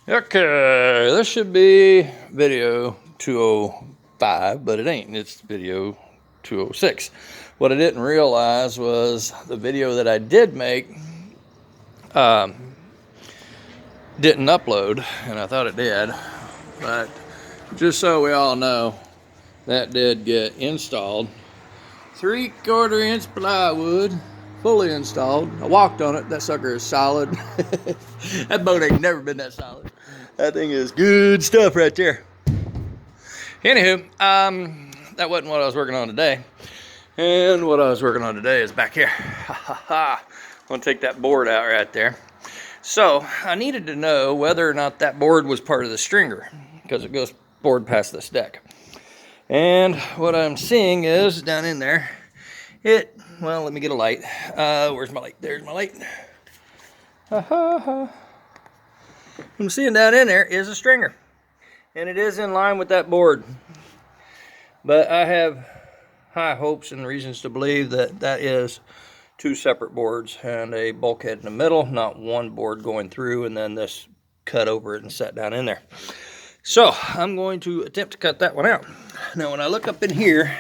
Okay, this should be video 205, but it ain't. It's video 206. What I didn't realize was the video that I did make didn't upload, and I thought it did. But just so we all know, that did get installed. 3/4 inch plywood, fully installed. I walked on it. That sucker is solid. That boat ain't never been that solid. That thing is good stuff right there. Anywho, that wasn't what I was working on today. And what I was working on today is back here. I'm gonna take that board out right there. So I needed to know whether or not that board was part of the stringer, because it goes board past this deck. And what I'm seeing is down in there, well, let me get a light. Where's my light? There's my light. I'm seeing down in there is a stringer, and it is in line with that board. But I have high hopes and reasons to believe that that is two separate boards and a bulkhead in the middle, not one board going through and then this cut over it and set down in there. So I'm going to attempt to cut that one out. Now when I look up in here,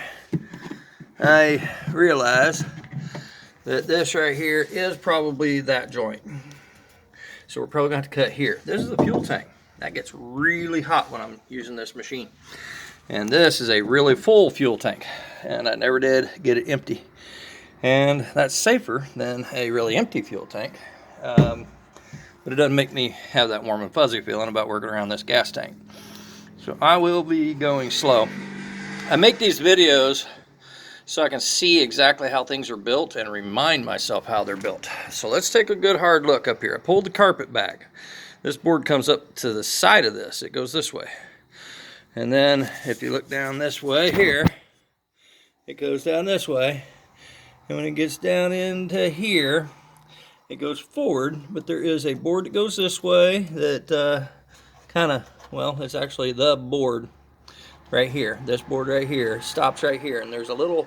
I realize that this right here is probably that joint. So we're probably going to have to cut here. This is the fuel tank. That gets really hot when I'm using this machine. And this is a really full fuel tank. And I never did get it empty. And that's safer than a really empty fuel tank. But it doesn't make me have that warm and fuzzy feeling about working around this gas tank. So I will be going slow. I make these videos so I can see exactly how things are built and remind myself how they're built. So let's take a good hard look up here. I pulled the carpet back. This board comes up to the side of this. It goes this way. And then if you look down this way here, it goes down this way. And when it gets down into here, it goes forward, but there is a board that goes this way that it's actually the board right here. This board right here stops right here, and there's a little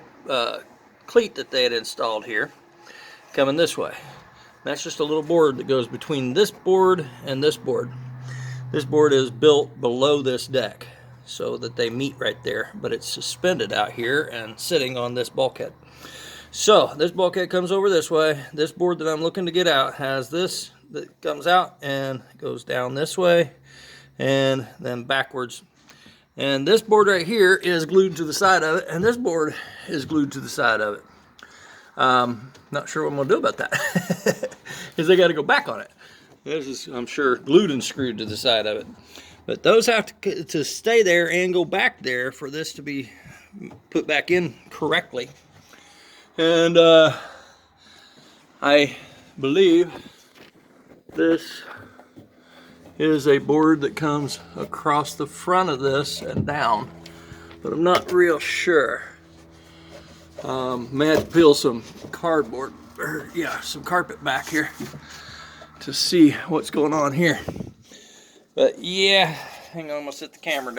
cleat that they had installed here coming this way. That's just a little board that goes between this board and this board. This board is built below this deck so that they meet right there, but it's suspended out here and sitting on this bulkhead. So this bulkhead comes over this way. This board that I'm looking to get out has this that comes out and goes down this way and then backwards. And this board right here is glued to the side of it, and this board is glued to the side of it. Not sure what I'm gonna do about that, because they got to go back on it. This is, I'm sure, glued and screwed to the side of it. But those have to stay there and go back there for this to be put back in correctly. And I believe this is a board that comes across the front of this and down, but I'm not real sure. May have to peel some cardboard, or some carpet back here to see what's going on here. But yeah, hang on, I'm gonna set the camera down.